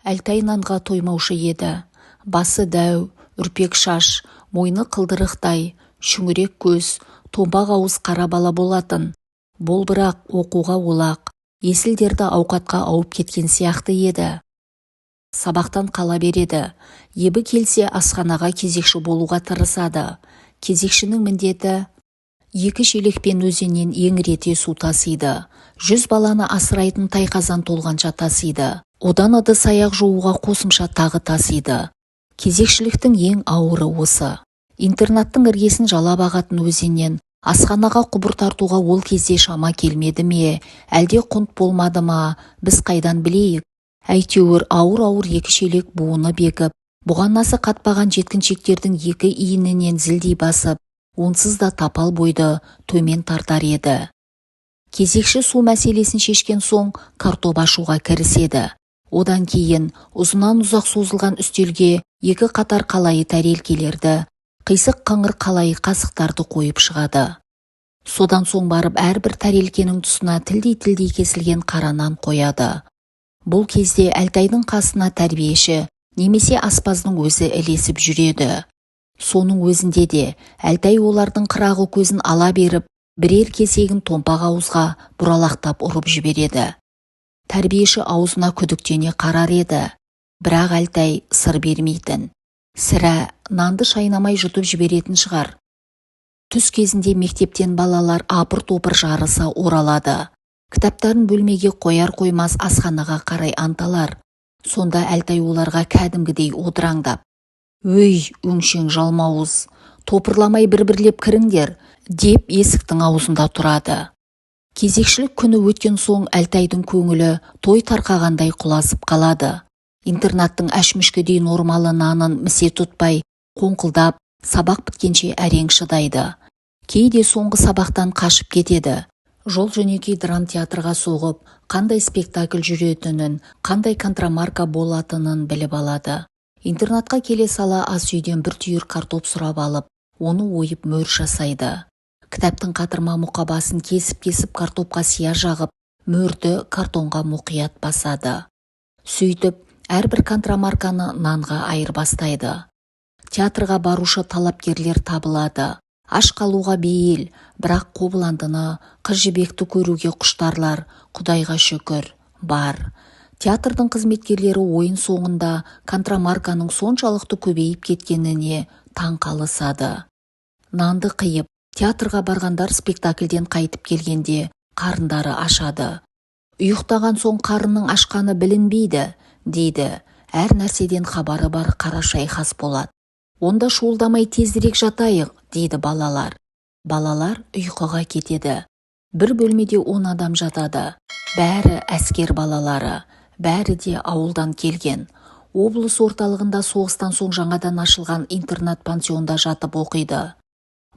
Әлтай нанға тоймаушы еді. Басы дәу, үрпек шаш, мойны қылдырықтай, шүңірек көз, томбақ ауыз қара бала болатын. Бол бірақ оқуға олақ, есілдерді ауқатқа ауып кеткен сияқты еді. Сабақтан қала береді. Ебі келсе асханаға кезекші болуға тырысады. Кезекшінің міндеті екі шелекпен өзеннен еңірете су тасиды. 100 баланы асырайтын тайқазан толғанша тасиды. Одан ыдыс аяқ жууға қосымша тағы тасиды. Кезекшіліктің ең ауыры осы. Интернаттың іргесін жалап ағатын өзеннен асханаға құбыр тартуға ол кезде шама келмеді ме, әлде құнт болмады ма, біз қайдан білейік? Әйтеуір ауыр-ауыр екі шелек буыны бекіп, бұғанасы қатпаған жеткіншектердің екі иінінен зілдей басып, онсыз да тапал бойды төмен тартар еді. Кезекші су мәселесін шешкен соң картоп ашуға кіріседі. Одан кейін ұзынан ұзақ созылған үстелге екі қатар қалайы тәрелкелерді, қисық қыңыр қалайы қасықтарды қойып шығады. Содан соң барып әрбір тәрелкенің тұсына тілдей кесілген қара нан қояды. Бұл кезде Әлтайдың қасына тәрбиеші немесе аспаздың өзі ілесіп жүреді. Соның өзінде де Әлтай олардың қырағы көзін ала беріп, бірер кесегін томпақ ауызға бұралақтап ұрып жібереді. Тәрбиеші аузына күдіктене қарар еді. Бірақ Әлтай сыр бермейтін. Сірә нанды шайнамай жұтып жіберетін шығар. Түс кезінде мектептен балалар апыр-топыр жарыса оралады. Кітаптарын бөлмеге қояр қоймас асханаға қарай анталар. Сонда Әлтай оларға кәдімгідей одыраңдап: «Өй, өңшең жалмауыз, топырламай бір-бірлеп кіріңдер», деп есіктің аузында тұрады. Кезекшілік күні өткен соң Әлтайдың көңілі той тарқағандай құласып қалады. Интернаттың әшмішкідей нормалы нанын місе тұтпай, қоңқылдап, сабақ біткенше әрең шыдайды. Кейде соңғы сабақтан қашып кетеді. Жол-жөнекей драм театрға соғып, қандай спектакль жүретінін, қандай контрамарка болатынын біліп алады. Интернатқа келе сала ас үйден бір түйір картоп сұрап алып, оны ойып мөр жасайды. Кітаптың қатырма мұқабасын кесіп картопқа сия жағып, мөрді картонға мұқият басады. Сөйтіп, әрбір контрамарканы нанға айырбастайды. Театрға барушы талапкерлер табылады. Аш қалуға бейіл, бірақ Қобыландыны, Қыз жібекті көруге құштарлар, Құдайға шүкір, бар. Театрдың қызметкерлері ойын соңында контрамарканың соншалықты көбейіп кеткеніне таң қалысады. Нанды қиып, театрға барғандар спектакльден қайтып келгенде қарындары ашады. Ұйықтаған соң қарынның ашқаны білінбейді, дейді. Әр нәрседен хабары бар қара шайхас болады. Онда шуылдамай тезірек жатайық, дейді балалар. Балалар ұйқыға кетеді. Бір бөлмеде 10 адам жатады. Бәрі әскер балалары, бәрі де ауылдан келген. Облыс орталығында соғыстан соң жаңадан ашылған интернат пансионда жатып оқиды.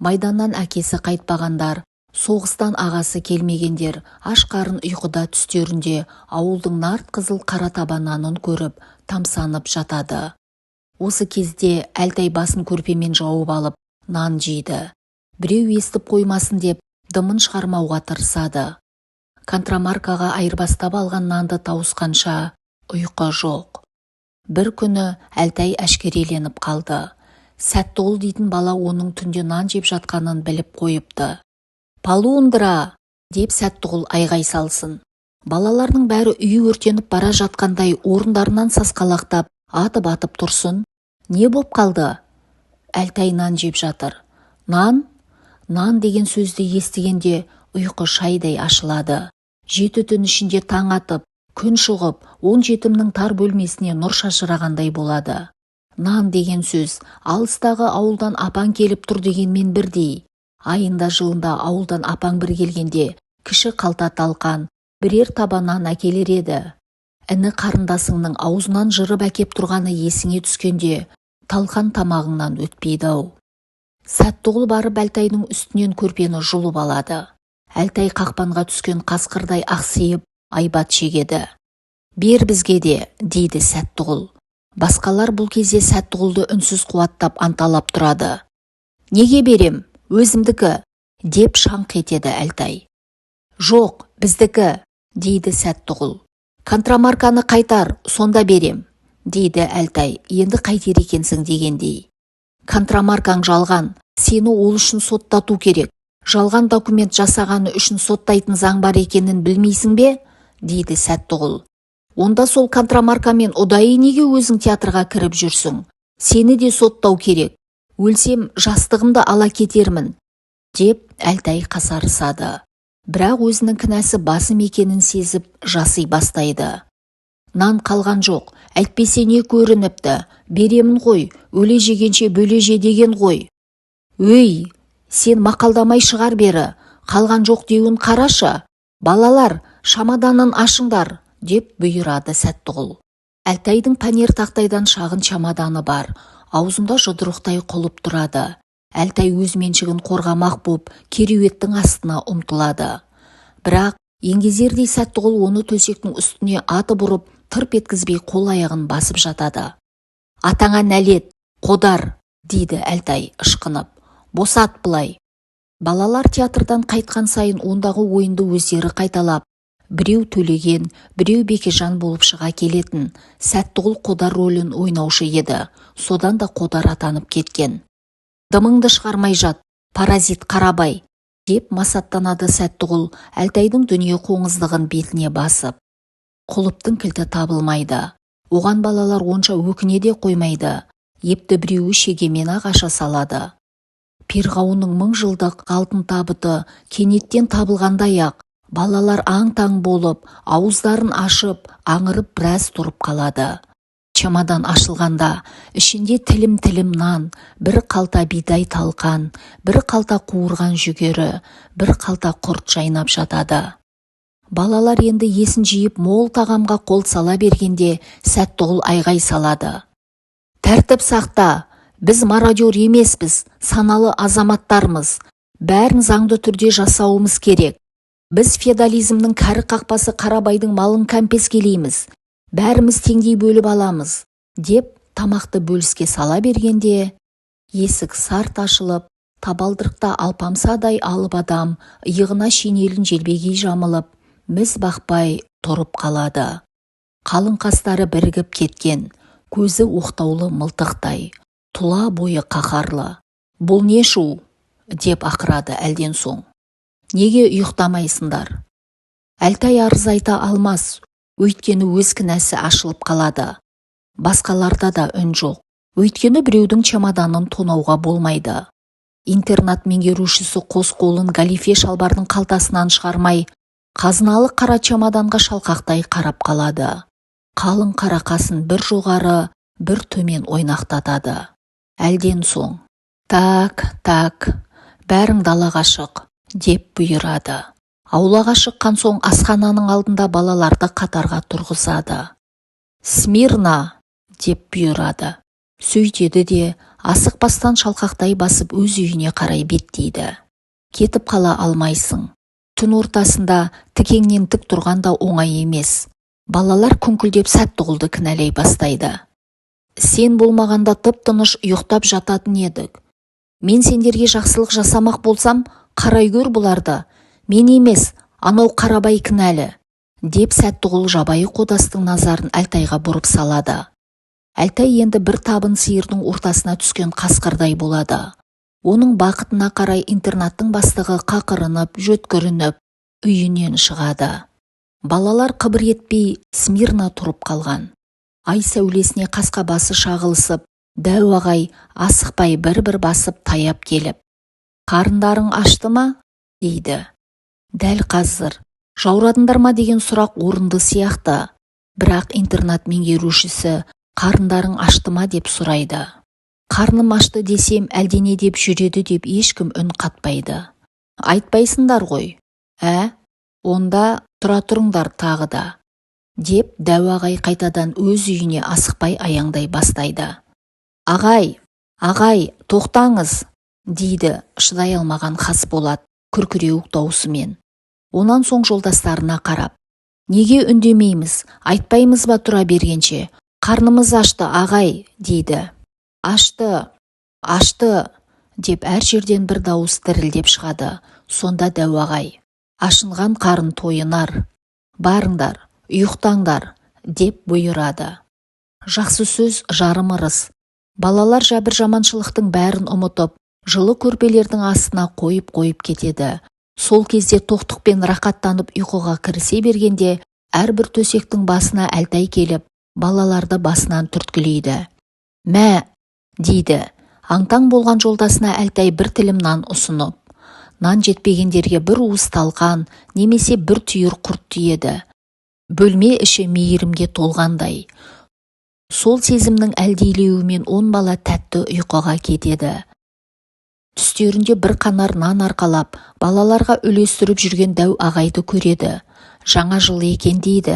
Майданнан әкесі қайтпағандар, соғыстан ағасы келмегендер, аш қарын ұйқыда түстерінде ауылдың нарт қызыл қара табананын көріп, тамсанып жатады. Осы кезде Әлтай басын көрпемен жауып алып, нан жейді. Біреу естіп қоймасын деп, дымын шығармауға тырысады. Контрамаркаға айырбастап алған нанды тауысқанша ұйқы жоқ. Бір күні Әлтай әшкереленіп қалды. Сәттіғұл дейтін бала оның түнде нан жеп жатқанын біліп қойыпты. «Полундра!» деп Сәттіғұл айғай салсын. Балалардың бәрі үйі өртеніп бара жатқандай орындарынан сасқалақтап, атып тұрсын. Не боп қалды? Әлтай нан жеп жатыр. Нан? Нан деген сөзді естігенде ұйқы шайдай ашылады. 7 түн ішінде таң атып, күн шығып, 10 жетімнің тар бөлмесіне нұр шашырағандай болады. Нан деген сөз алыстағы ауылдан апаң келіп тұр дегенмен бірдей. Айында жылында ауылдан апаң бір келгенде кіші қалта талқан, бірер таба нан әкелер еді. Іні қарындасыңның аузынан жырып әкеп тұрғаны есіңе түскенде талқан тамағыңнан өтпейді-ау. Сәттіғұл барып Әлтайдың үстінен көрпені жұлып алады. Әлтай қақпанға түскен қасқырдай ақсиып, айбат шегеді. «Бер бізге де», дейді Сәттіғұл. Басқалар бұл кезде Сәттіғұлды үнсіз қуаттап анталап тұрады. «Неге берем? Өзімдікі», деп шаңқ етеді Әлтай. «Жоқ, біздікі», дейді Сәттіғұл. «Контрамарканы қайтар, сонда берем», дейді Әлтай, енді қайтер екенсің дегендей. Контрамаркаң жалған, сені ол үшін соттату керек. Жалған документ жасағаны үшін соттайтын заң бар екенін білмейсің бе? Дейді Сәттіғұл. Онда сол контрамаркамен ұдайы неге өзің театрға кіріп жүрсің? Сені де соттау керек. Өлсем жастығымды ала кетермін, деп Әлтай қасарысады. Бірақ өзінің кінәсі басым екенін сезіп жаси бастайды. Нан қалған жоқ, әйтпесе не көрініпті, беремін ғой, өле жегенше бөле же деген ғой. Өй, сен мақалдамай шығар бері, қалған жоқ деуін қарашы. Балалар, шамаданын ашыңдар, деп бұйырады Сәттіғұл. Әлтайдың панер тақтайдан шағын чамаданы бар, аузында жұдырықтай құлып тұрады. Әлтай өз меншігін қорғамақ боп кереуеттің астына ұмтылады. Бірақ еңгезердей Сәттіғұл оны төсектің үстіне атып ұрып, тырп еткізбей қол аяғын басып жатады. Атаңа нәлет, қодар, дейді Әлтай ышқынып. Босат былай. Балалар театрдан қайтқан сайын ондағы ойынды өздері қайталап, біреу Төлеген, біреу Бекежан болып шыға келетін. Сәттіғұл қодар рөлін ойнаушы еді, содан да қодар атанып кеткен. Дымыңды шығармай жат, паразит Қарабай, деп масаттанады Сәттіғұл, Әлтайдың дүние қоңыздығын бетіне басып. Құлыптың кілті табылмайды. Оған балалар онша өкіне де қоймайды. Епті біреуі шегемен аша салады. Перғауынның 1000 жылдық алтын табыты кенеттен табылғандай-ақ, балалар аң-таң болып, ауыздарын ашып, аңырып біраз тұрып қалады. Чамадан ашылғанда, ішінде тілім-тілім нан, бір қалта бидай талқан, бір қалта қуырған жүгері, бір қалта құрт жайнап жатады. Балалар енді есін жиып мол тағамға қол сала бергенде Сәттіғұл айғай салады. Тәртіп сақта, біз мародер емеспіз, саналы азаматтармыз. Бәрін заңды түрде жасауымыз керек. Біз феодализмнің кәрі қақпасы Қарабайдың малын кәмпескелейміз. Бәріміз теңдей бөліп аламыз, деп тамақты бөліске сала бергенде, есік сарт ашылып, табалдырықта алпамсадай алып адам иығына шинелін желбегей жамылып, міз бақпай тұрып қалады. Қалың қастары бірігіп кеткен, көзі оқтаулы мылтықтай, тұла бойы қаһарлы. Бұл не шу? Деп ақырады әлден соң. Неге ұйықтамайсыңдар? Әлтай арыз айта алмас, өйткені өз кінәсі ашылып қалады. Басқаларда да үн жоқ, өйткені біреудің чамаданын тонауға болмайды. Интернат меңгерушісі қос қолын галифе шалбардың қалтасынан шығармай, қазыналы қара чамаданға шалқақтай қарап қалады. Қалың қара қасын бір жоғары, бір төмен ойнақтатады. Әлден соң, так, бәрің далаға шық, деп бұйырады. Аулаға шыққан соң асхананың алдында балаларды қатарға тұрғызады. Смирна, деп бұйырады. Сөйтеді де, асықпастан шалқақтай басып өз үйіне қарай беттейді. Кетіп қала алмайсың. Түн ортасында тікеңнен тік тұрғанда оңай емес. Балалар күңкілдеп Сәттіғұлды кінәлай бастайды. Сен болмағанда тып-тыныш ұйықтап жататын едік. Мен сендерге жақсылық жасамақ болсам, қарай көр бұларды. Мен емес, анау Қарабай кінәлі, деп Сәттіғұл жабайы қодастың назарын Әлтайға бұрып салады. Әлтай енді бір табын сиырдың ортасына түскен қасқырдай болады. Оның бақытына қарай интернаттың бастығы қақырынып, жөткірініп, үйінен шығады. Балалар қыбыр етпей Смирна тұрып қалған. Ай сәулесіне қасқа басы шағылысып, дәу ағай асықпай бір-бір басып таяп келіп. Қарындарың ашты ма? Дейді. Дәл қазір. Жаурадыңдар ма деген сұрақ орынды сияқты. Бірақ интернат меңгерушісі қарындарың ашты ма деп сұрайды. Қарным ашты десем әлдене деп жүреді деп ешкім үн қатпайды. Айтпайсыңдар ғой. Онда тұра тұрыңдар тағы да. Деп дәу ағай қайтадан өз үйіне асықпай аяңдай бастайды. Ағай, тоқтаңыз, дейді шыдай алмаған Хасболат күркіреуік даусымен. Онан соң жолдастарына қарап. Неге үндемейміз, айтпаймыз ба тұра бергенше? Қарнымыз ашты, ағай, дейді. Ашты, деп әр жерден бір дауыс дірілдеп шығады. Сонда дәу ағай. Ашынған қарын тойынар. Барыңдар, ұйықтаңдар, деп бұйырады. Жақсы сөз жарым ырыс. Балалар жәбір жаманшылықтың бәрін ұмытып, жылы көрпелердің астына қойып кетеді. Сол кезде тоқтықпен рақаттанып ұйқыға кірісе бергенде, әрбір төсектің басына Әлтай келіп, балаларды басынан түрткілейді. «Мә!» дейді. Аңтаң болған жолдасына Әлтай бір тілім нан ұсынып. Нан жетпегендерге бір уыс талқан, немесе бір түйір құрт түйеді. Бөлме іші мейірімге толғандай. Сол сезімнің әлдейлеуімен 10 бала тәтті ұйқыға кетеді. Түстерінде бір қанар нан арқалап, балаларға үлестіріп жүрген дәу ағайды көреді. Жаңа жыл екен дейді.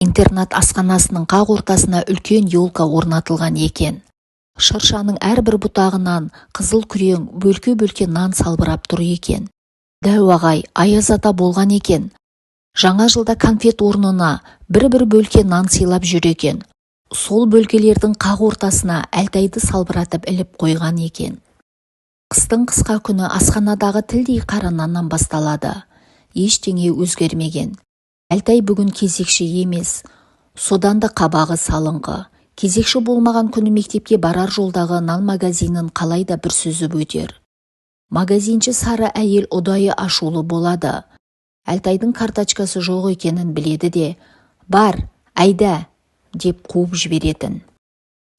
Интернат асханасының қақ ортасына үлкен елка орнатылған екен. Шыршаның әрбір бұтағынан қызыл күрең бөлке нан салбырап тұр екен. Дәу ағай аяз ата болған екен. Жаңа жылда конфет орнына бір бөлке нан сыйлап жүр екен. Сол бөлкелердің қақ ортасына Әлтайды салбыратып іліп қойған екен. Қыстың қысқа күні асханадағы тілдей қара наннан басталады. Ештеңе өзгермеген. Әлтай бүгін кезекші емес. Содан да қабағы салыңқы. Кезекші болмаған күні мектепке барар жолдағы нан магазинін қалайда бір сүзіп өтер. Магазинші сары әйел ұдайы ашулы болады. Әлтайдың карточкасы жоқ екенін біледі де, «Бар, айда!» деп қуып жіберетін.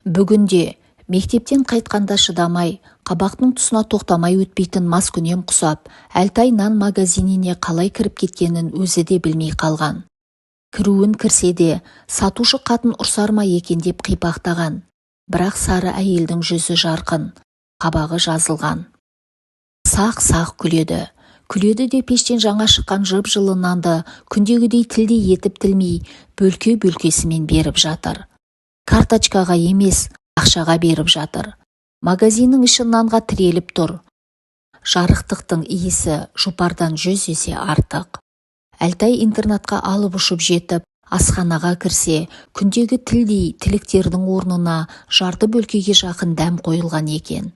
Бүгінде мектептен қайтқанда шыдамай, қабақтың тұсына тоқтамай өтпейтін маскүнем құсап, Әлтай нан магазиніне қалай кіріп кеткенін өзі де білмей қалған. Кіруін кірсе де, сатушы қатын ұрсар ма екен деп қипақтаған. Бірақ сары әйелдің жүзі жарқын, қабағы жазылған. Сақ-сақ күледі. Күледі де пештен жаңа шыққан жып-жылы нанды күндегідей тілдей етіп тілмей, бөлкесімен беріп жатыр. Карточкаға емес, ақшаға беріп жатыр. Магазиннің іші нанға тіреліп тұр. Жарықтықтың иісі жұпардан 100 есе артық. Әлтай интернатқа алып ұшып жетіп, асханаға кірсе, күндегі тілдей тіліктердің орнына жарты бөлкеге жақын дәм қойылған екен.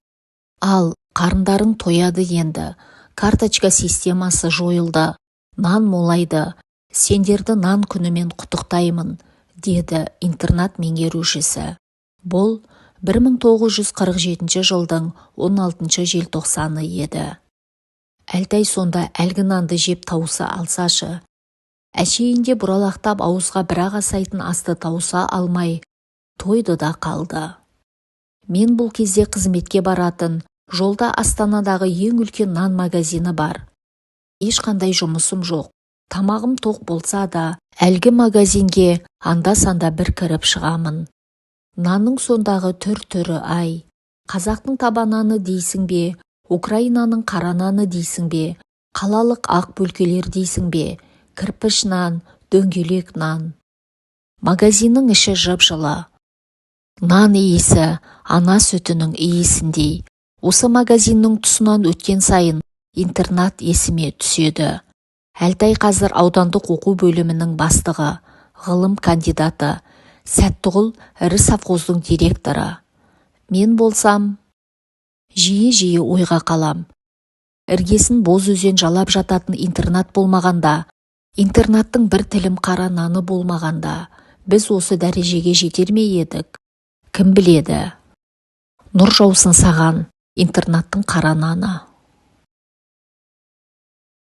Ал қарындарың тояды енді. Карточка системасы жойылды. Нан молайды. Сендерді нан күнімен құттықтаймын, деді интернат меңгерушісі. Бұл 1947 жылдың 16 желтоқсаны еді. Әлтай сонда әлгі нанды жеп тауыса алсашы. Әшейінде бұралақтап ауызға бірақ асайтын асты тауыса алмай, тойды да қалды. Мен бұл кезде қызметке баратын, жолда Астанадағы ең үлкен нан магазині бар. Ешқандай жұмысым жоқ. Тамағым тоқ болса да, әлгі магазинге анда-санда бір кіріп шығамын. Нанның сондағы түр-түрі ай. Қазақтың таба наны дейсің бе, Украинаның қара наны дейсің бе, қалалық ақ бөлкелер дейсің бе, кірпіш нан, дөңгелек нан. Магазиннің іші жып-жылы. Нан иісі ана сүтінің иісіндей. Осы магазиннің тұсынан өткен сайын интернат есіме түседі. Әлтай қазір аудандық оқу бөлімінің бастығы, ғылым кандидаты, Сәттіғұл ірі совхоздың директоры. Мен болсам, жиі ойға қалам. Іргесін боз өзен жалап жататын интернат болмағанда, интернаттың бір тілім қара наны болмағанда, біз осы дәрежеге жетер ме едік? Кім біледі? Нұр жаусын саған, интернаттың қара наны.